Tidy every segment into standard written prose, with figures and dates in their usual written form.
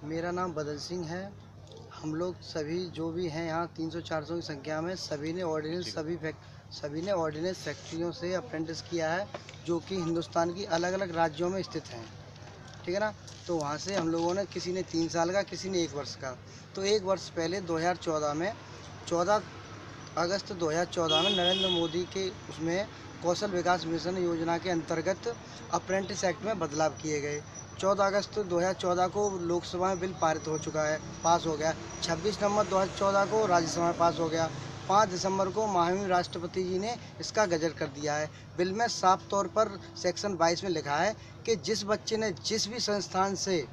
मेरा नाम बदल सिंह है। हम लोग सभी जो भी हैं यहाँ 300-400 की संख्या में सभी ने ऑर्डिनेंस फैक्ट्रियों से अप्रेंटिस किया है, जो कि हिंदुस्तान की अलग अलग राज्यों में स्थित हैं। ठीक है ना। तो वहाँ से हम लोगों ने, किसी ने 3 साल का, किसी ने 1 वर्ष का। तो 1 वर्ष पहले 2014 में 14 अगस्त 2014 में नरेंद्र मोदी के उसमें कौशल विकास मिशन योजना के अंतर्गत अप्रेंटिस एक्ट में बदलाव किए गए। 14 अगस्त 2014 को लोकसभा में बिल पारित हो चुका है, पास हो गया। 26 नवंबर 2014 को राज्यसभा में पास हो गया। 5 दिसंबर को माननीय राष्ट्रपति जी ने इसका गजट कर दिया है। बिल में साफ तौर पर सेक्शन 22 में लिखा है कि जिस बच्चे ने जिस भी संस्थान से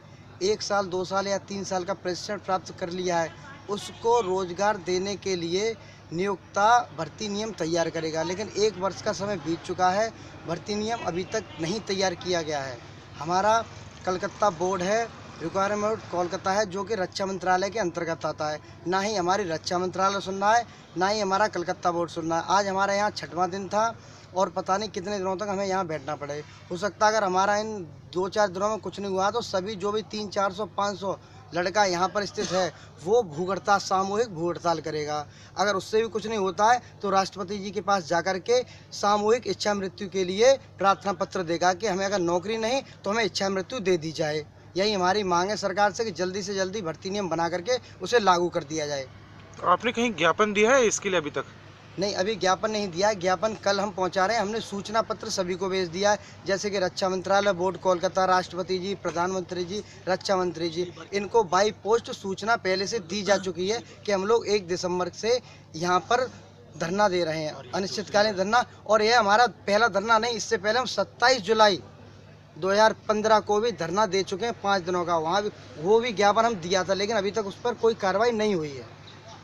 1 साल, 2 साल या 3 साल का प्रशिक्षण प्राप्त कर लिया है, उसको रोजगार देने के लिए नियोक्ता भर्ती नियम तैयार करेगा। लेकिन 1 वर्ष का समय बीत चुका है, भर्ती नियम अभी तक नहीं तैयार किया गया है। हमारा कलकत्ता बोर्ड है, रिक्वायरमेंट कोलकाता है, जो कि रक्षा मंत्रालय के अंतर्गत आता है। ना ही हमारी रक्षा मंत्रालय सुन रहा है, ना ही हमारा कलकत्ता बोर्ड सुन रहा है। आज हमारा यहाँ 6वां दिन था और पता नहीं कितने दिनों तक हमें यहाँ बैठना पड़े। हो सकता है अगर हमारा इन 2-4 दिनों में कुछ नहीं हुआ तो सभी जो भी 300-400-500 लड़का यहाँ पर स्थित है, वो सामूहिक भू हड़ताल करेगा। अगर उससे भी कुछ नहीं होता है तो राष्ट्रपति जी के पास जाकर के सामूहिक इच्छा मृत्यु के लिए प्रार्थना पत्र देगा कि हमें अगर नौकरी नहीं तो हमें इच्छा मृत्यु दे दी जाए। यही हमारी मांग है सरकार से कि जल्दी से जल्दी भर्ती नियम बना करके उसे लागू कर दिया जाए। आपने कहीं ज्ञापन दिया है इसके लिए अभी तक? नहीं, अभी ज्ञापन नहीं दिया है। ज्ञापन कल हम पहुंचा रहे हैं। हमने सूचना पत्र सभी को भेज दिया है, जैसे कि रक्षा मंत्रालय, बोर्ड कोलकाता, राष्ट्रपति जी, प्रधानमंत्री जी, रक्षा मंत्री जी। इनको बाई पोस्ट सूचना पहले से दी जा चुकी है कि हम लोग 1 दिसंबर से यहाँ पर धरना दे रहे हैं, अनिश्चितकालीन धरना। और यह हमारा पहला धरना नहीं, इससे पहले हम 27 जुलाई 2015 को भी धरना दे चुके हैं 5 दिनों का। वहाँ भी वो भी ज्ञापन हम दिया था, लेकिन अभी तक उस पर कोई कार्रवाई नहीं हुई है।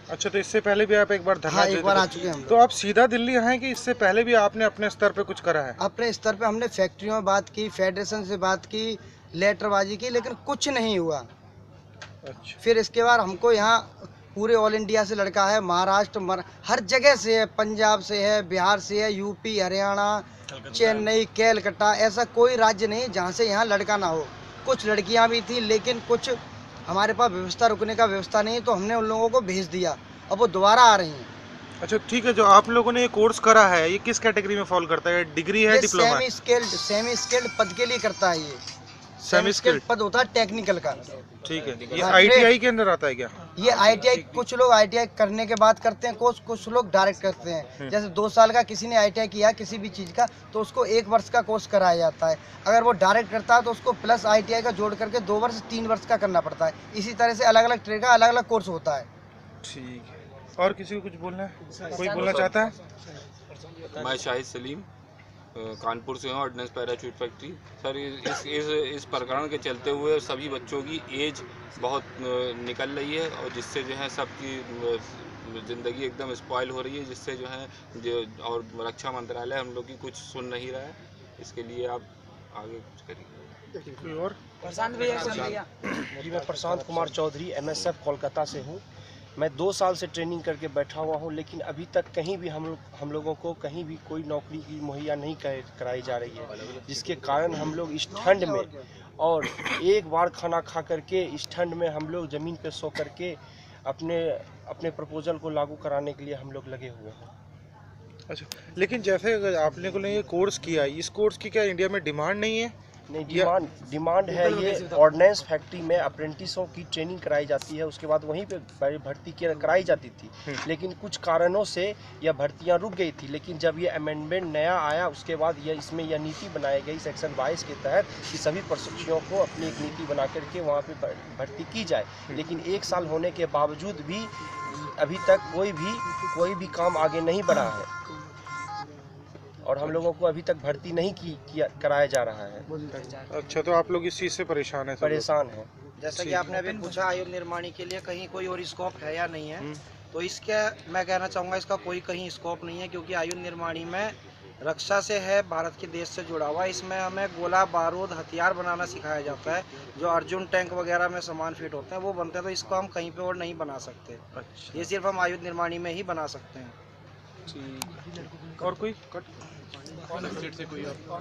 अच्छा, तो इससे पहले भी आप एक बार धरना एक बार आ चुके हैं। तो आप सीधा दिल्ली आए कि इससे पहले भी आपने अपने स्तर पे कुछ करा है? अपने स्तर पे हमने फैक्ट्रियों में बात की, फेडरेशन से बात की, लेटरबाजी की, लेकिन कुछ नहीं हुआ। अच्छा। फिर इसके बाद हमको यहाँ पूरे ऑल इंडिया से लड़का है, महाराष्ट्र, हर जगह से है, पंजाब से है, बिहार से है, यूपी, हरियाणा, चेन्नई, कैलकाटा, ऐसा कोई राज्य नहीं जहाँ से यहाँ लड़का ना हो। कुछ लड़कियाँ भी थी, लेकिन कुछ हमारे पास व्यवस्था, रुकने का व्यवस्था नहीं, तो हमने उन लोगों को भेज दिया। अब वो दोबारा आ रही हैं। अच्छा, ठीक है। जो आप लोगों ने ये कोर्स करा है, ये किस कैटेगरी में फॉल करता है? डिग्री है, डिप्लोमा है? सेमी स्किल्ड पद के लिए करता है। ये सेमी स्किल्ड पद होता है टेक्निकल का। ठीक है। ये आईटीआई के अंदर आता है क्या? ये आईटीआई, कुछ लोग आईटीआई करने के बाद करते हैं, कुछ लोग डायरेक्ट करते हैं। जैसे 2 साल का किसी ने आईटीआई किया किसी भी चीज़ का, तो उसको 1 वर्ष का कोर्स कराया जाता है। अगर वो डायरेक्ट करता है तो उसको प्लस आईटीआई का जोड़ करके 2 वर्ष 3 वर्ष का करना पड़ता है। इसी तरह से अलग अलग ट्रेड का अलग अलग कोर्स होता है। ठीक है। और किसी को कुछ बोलना है? कोई बोलना चाहता है? मैं शाहिद सलीम कानपुर से हूँ, ऑर्डिनेंस पैराशूट फैक्ट्री। सर, इस प्रकरण के चलते हुए सभी बच्चों की एज बहुत निकल रही है, और जिससे जो है सबकी ज़िंदगी एकदम स्पॉइल हो रही है, जिससे जो है और रक्षा मंत्रालय हम लोग की कुछ सुन नहीं रहा है। इसके लिए आप आगे कुछ करिए। कोई और? प्रशांत भैया। जी, मैं प्रशांत कुमार चौधरी MSF कोलकाता से हूँ। मैं 2 साल से ट्रेनिंग करके बैठा हुआ हूँ, लेकिन अभी तक कहीं भी हम लोगों को कहीं भी कोई नौकरी की मुहैया नहीं कराई जा रही है, जिसके कारण हम लोग इस ठंड में, और एक बार खाना खा करके इस ठंड में हम लोग ज़मीन पे सो करके अपने प्रपोजल को लागू कराने के लिए हम लोग लगे हुए हैं। अच्छा, लेकिन जैसे अगर आपने को ये कोर्स किया, इस कोर्स की क्या इंडिया में डिमांड नहीं है? नहीं, डिमांड है। ये ऑर्डिनेंस फैक्ट्री में अप्रेंटिसों की ट्रेनिंग कराई जाती है, उसके बाद वहीं पे भर्ती कराई जाती थी। लेकिन कुछ कारणों से यह भर्तियां रुक गई थी। लेकिन जब ये अमेंडमेंट नया आया, उसके बाद इसमें यह नीति बनाई गई सेक्शन 22 के तहत कि सभी प्रशिक्षुओं को अपनी एक नीति बना करके वहाँ पे भर्ती की जाए। लेकिन 1 साल होने के बावजूद भी अभी तक कोई भी काम आगे नहीं बढ़ा है, और हम लोगों को अभी तक भर्ती नहीं कराया जा रहा है। अच्छा, तो आप लोग इस चीज़ से परेशान हैं? जैसा कि आपने अभी पूछा, आयुध निर्माणी के लिए कहीं कोई और स्कोप है या नहीं है, तो इसके मैं कहना चाहूँगा इसका कोई कहीं स्कोप नहीं है, क्योंकि आयुध निर्माणी में रक्षा से है, भारत के देश से जुड़ा हुआ है। इसमें हमें गोला बारूद हथियार बनाना सिखाया जाता है, जो अर्जुन टैंक वगैरह में सामान फिट होते हैं वो बनते हैं, तो इसको हम कहीं पे और नहीं बना सकते। अच्छा। ये सिर्फ हम आयुध निर्माणी में ही बना सकते हैं। ठीक। और कोई